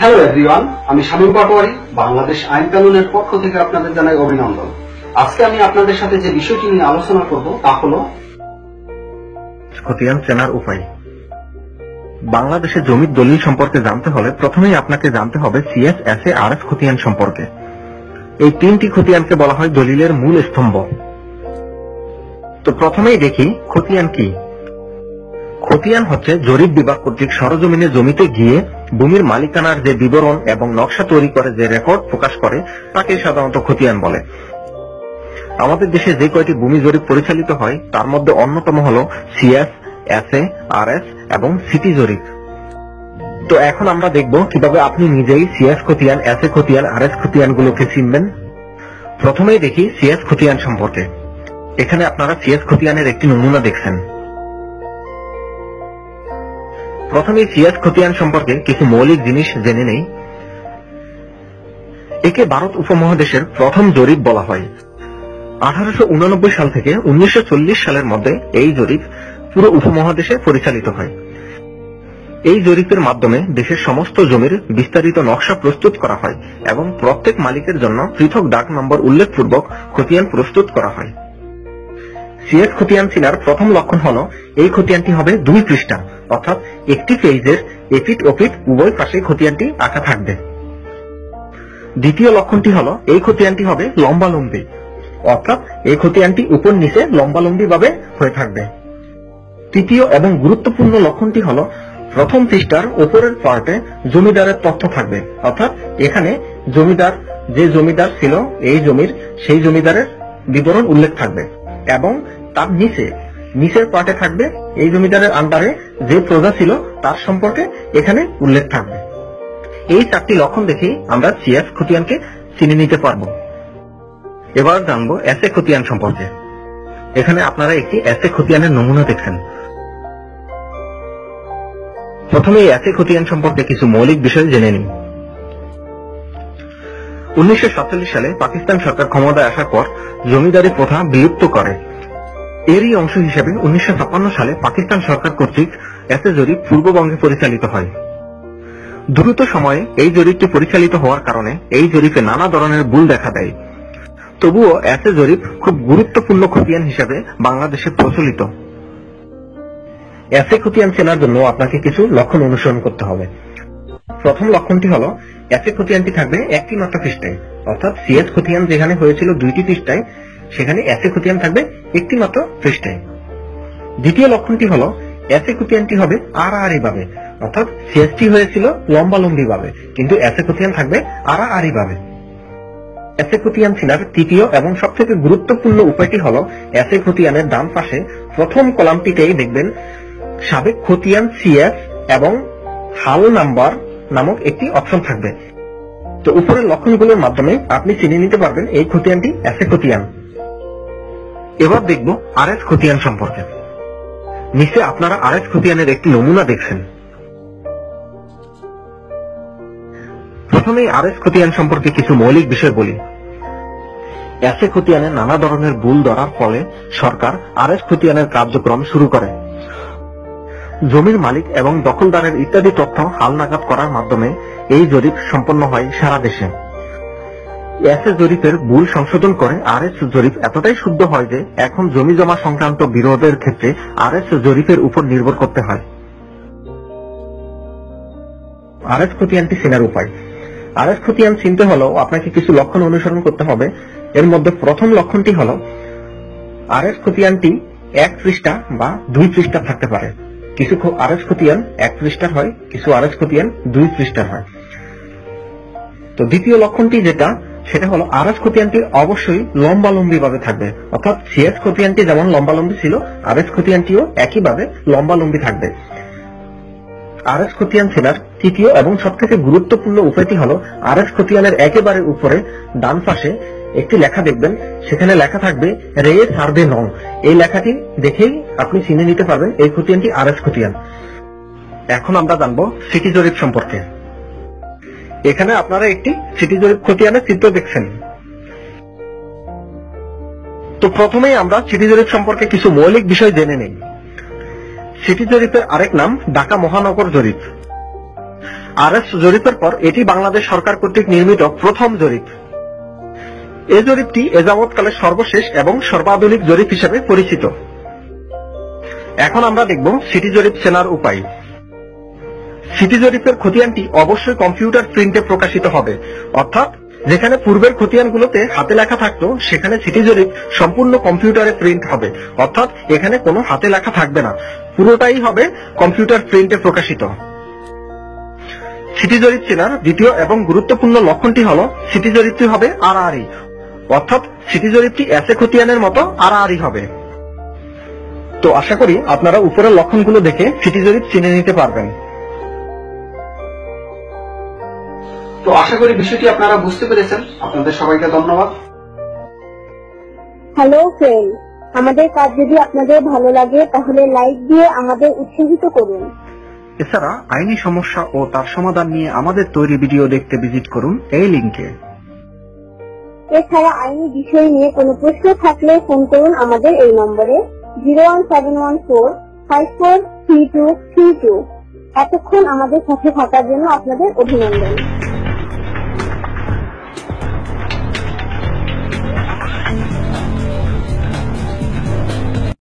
Hello everyone, আমি শামীম পাটোয়ারি বাংলাদেশ আইন কানুনের পক্ষ থেকে আপনাদের জানাই অভিনন্দন। আজকে আমি আপনাদের সাথে যে বিষয়টি নিয়ে আলোচনা করব তা হলো খতিয়ান চেনার উপায়। বাংলাদেশে জমির দলিল সম্পর্কে জানতে হলে প্রথমেই আপনাকে জানতে হবে সিএস, এসএ, আরএস খতিয়ান সম্পর্কে। এই তিনটি খতিয়ানকে বলা হয় দলিলের মূল স্তম্ভ। তো প্রথমেই দেখি খতিয়ান কি। খতিয়ান হচ্ছে জরিপ বিভাগ কর্তৃক সরজমিনে জমিতে গিয়ে ভূমির মালিকানার যে বিবরণ এবং নকশা তৈরি করে যে রেকর্ড প্রকাশ করে তাকে সাধারণত খতিয়ান বলে। আমাদের দেশে যে কয়টি ভূমি জরিপ পরিচালিত হয় তার মধ্যে অন্যতম হল সিএস, এসএ, আরএস এবং সিটি জরিপ। তো এখন আমরা দেখব কিভাবে আপনি নিজেই সিএস খতিয়ান, এসএ খতিয়ান, আরএস খতিয়ান গুলোকে চিনবেন। প্রথমেই দেখি সিএস খতিয়ান সম্পর্কে। এখানে আপনারা সিএস খতিয়ানের একটি নমুনা দেখছেন। প্রথমে সিএস খতিয়ান সম্পর্কে কিছু মৌলিক জিনিস জেনে নেই। একে ভারত উপমহাদেশের প্রথম জরিপ বলা হয়। 1889 সাল থেকে 1940 সালের মধ্যে এই জরিপ পুরো উপমহাদেশে পরিচালিত হয়। এই জরিপের মাধ্যমে দেশের সমস্ত জমির বিস্তারিত নকশা প্রস্তুত করা হয় এবং প্রত্যেক মালিকের জন্য পৃথক ডাক নম্বর উল্লেখপূর্বক খতিয়ান প্রস্তুত করা হয়। সিএস খতিয়ান চেনার প্রথম লক্ষণ হলো এই খতিয়ানটি হবে 2 পৃষ্ঠা, অর্থাৎ একটি পেজের এপিঠ ওপিঠ উভয় পাশে খতিয়ানটি আঁকা থাকবে। দ্বিতীয় লক্ষণটি হলো এই খতিয়ানটি হবে লম্বালম্বী, অর্থাৎ এই খতিয়ানটি উপর নিচে লম্বালম্বী ভাবে হয়ে থাকবে। তৃতীয় এবং গুরুত্বপূর্ণ লক্ষণটি হলো প্রথম পৃষ্ঠার উপরের পার্টে জমিদারের তথ্য থাকবে, অর্থাৎ এখানে জমিদার যে জমিদার ছিল এই জমির সেই জমিদারের বিবরণ উল্লেখ থাকবে এবং তার নিচের পার্টে থাকবে এই জমিদারের আন্ডারে যে প্রজা ছিল তার সম্পর্কে এখানে উল্লেখ থাকবে। এই 4টি লক্ষণ দেখে আমরা সিএস খতিয়ানকে চিনে নিতে পারবো। এবার জানবো এসএ খতিয়ান সম্পর্কে। এখানে আপনারা একটি এসএ খতিয়ানের নমুনা দেখছেন। প্রথমে এই এসএ খতিয়ান সম্পর্কে কিছু মৌলিক বিষয় জেনে নিই। 1947 সালে পাকিস্তান সরকার ক্ষমতায় আসার পর জমিদারি প্রথা বিলুপ্ত করে। এরই অংশ হিসেবে 1956 সালে পাকিস্তান সরকার কর্তৃক এসএ জরিপ পূর্ববঙ্গে পরিচালিত হয়। দ্রুত সময়ে এই জরিপটি পরিচালিত হওয়ার কারণে এই জরিপে নানা ধরনের ভুল দেখা দেয়। তবুও এসএ জরিপ খুব গুরুত্বপূর্ণ খতিয়ান হিসেবে বাংলাদেশে প্রচলিত। এসএ খতিয়ান চেনার জন্য আপনাকে কিছু লক্ষণ অনুসরণ করতে হবে। প্রথম লক্ষণটি হলো এসএ খতিয়ানটি থাকবে একটি মাত্র পৃষ্ঠায়, অর্থাৎ সিএস খতিয়ান যেখানে হয়েছিল 2টি পৃষ্ঠায় সেখানে এসএ খতিয়ান থাকবে একটি মাত্র পৃষ্ঠায়। দ্বিতীয় লক্ষণটি হলো এসএ খতিয়ানটি হবে আড়াআড়ি ভাবে, অর্থাৎ সিএসটি হয়েছিল লম্বালম্বী ভাবে কিন্তু এসএ খতিয়ান থাকবে আড়াআড়ি ভাবে। এসএ খতিয়ান চেনার তৃতীয় এবং সবথেকে গুরুত্বপূর্ণ উপায়টি হলো এসএ খতিয়ানের ডান পাশে প্রথম কলামটিতেই দেখবেন সাবেক খতিয়ান সিএস এবং হাল নাম্বার নামক একটি অপশন থাকবে। তো উপরের লক্ষণগুলোর মাধ্যমে আপনি চিনে নিতে পারবেন এই খতিয়ানটি এসএ খতিয়ান। এবার দেখব আরএস খতিয়ান সম্পর্কে। নিচে আপনারা আরএস খতিয়ানের একটি নমুনা দেখছেন। প্রথমেই আরএস খতিয়ান সম্পর্কে কিছু মৌলিক বিষয় বলি। এসএ খতিয়ানে নানা ধরনের ভুল ধরার ফলে সরকার আরএস খতিয়ানের কার্যক্রম শুরু করে। জমির মালিক এবং দখলদারের ইত্যাদি তথ্য হালনাগাদ করার মাধ্যমে এই জরিপ সম্পন্ন হয় সারা দেশে। এসএ জরিপের ভুল সংশোধন করে আরএস জরিপ এতটাই শুদ্ধ হয় যে এখন জমি জমা সংক্রান্ত বিরোধের ক্ষেত্রে আরএস জরিপের উপর নির্ভর করতে হয়। আরএস খতিয়ানটি চেনার উপায়। আরএস খতিয়ান চিনতে হলেও আপনাকে কিছু লক্ষণ অনুসরণ করতে হবে। এর মধ্যে প্রথম লক্ষণটি হলো আরএস খতিয়ানটি 1 পৃষ্ঠা বা 2 পৃষ্ঠা থাকতে পারে। কিছু আরএস খতিয়ান 1 পৃষ্ঠার হয়, কিছু আরএস খতিয়ান 2 পৃষ্ঠার হয়। তো দ্বিতীয় লক্ষণটি সেটা হলো আরএস খতিয়ানটি অবশ্যই লম্বালম্বী ভাবে থাকবে, অর্থাৎ সিএস খতিয়ানটি যেমন লম্বালম্বী ছিল আরএস খতিয়ানটিও একইভাবে লম্বালম্বী থাকবে। আরএস খতিয়ান চেনার তৃতীয় এবং সবথেকে গুরুত্বপূর্ণ উপায়টি হলো আরএস খতিয়ানের একেবারে উপরে ডান পাশে একটি লেখা দেখবেন, সেখানে লেখা থাকবে রে সার্ভে নং। এই লেখাটি দেখেই আপনি চিনে নিতে পারবেন এই খতিয়ানটি আরএস খতিয়ান। এখন আমরা জানবো সিটি জরিপ সম্পর্কে। এখানে আপনারা একটি সিটি জরিপ খতিয়ানের চিত্র দেখছেন। তো প্রথমেই আমরা সিটি জরিপ সম্পর্কে কিছু মৌলিক বিষয় জেনে নেই। সিটি জরিপের আরেক নাম ঢাকা মহানগর জরিপ। আরএস জরিপের পর এটি বাংলাদেশ সরকার কর্তৃক নির্মিত প্রথম জরিপ। এই জরিপটি এযাবৎকালে সর্বশেষ এবং সর্বাধুনিক জরিপ হিসেবে পরিচিত। এখন আমরা দেখব সিটি জরিপ চেনার উপায়। সিটি জরিপের খতিয়ানটি অবশ্যই কম্পিউটার প্রিন্টে প্রকাশিত হবে, অর্থাৎ যেখানে পূর্বের খতিয়ানগুলোতে হাতে লেখা থাকতো সেখানে সিটি জরিপ সম্পূর্ণ কম্পিউটারে প্রিন্ট হবে, অর্থাৎ এখানে কোনো হাতে লেখা থাকবে না, পুরোটাই হবে কম্পিউটার প্রিন্টে প্রকাশিত। সিটি জরিপ চেনার দ্বিতীয় এবং গুরুত্বপূর্ণ লক্ষণটি হলো সিটি জরিপটি হবে আড়াআড়ি, অর্থাৎ সিটি জরিপটি এসএ খতিয়ানের মতো আড়াআড়ি হবে। তো আশা করি আপনারা উপরের লক্ষণগুলো দেখে সিটি জরিপ চিনে নিতে পারবেন। তো আশা করি বিষয়টি আপনারা বুঝতে পেরেছেন। আপনাদের সবাইকে ধন্যবাদ। হ্যালো ফ্রেন্ড, আমাদের কাজ যদি আপনাদের ভালো লাগে তাহলে লাইক দিয়ে আমাদের উৎসাহিত করুন। এছাড়া আইনি সমস্যা ও তার সমাধান নিয়ে আমাদের তৈরি ভিডিও দেখতে ভিজিট করুন এই লিংকে। এছাড়া আইনি বিষয় নিয়ে কোনো প্রশ্ন থাকলে ফোন করুন আমাদের এই নম্বরে 01714543232। এতক্ষণ আমাদের সাথে থাকার জন্য আপনাদের অভিনন্দন।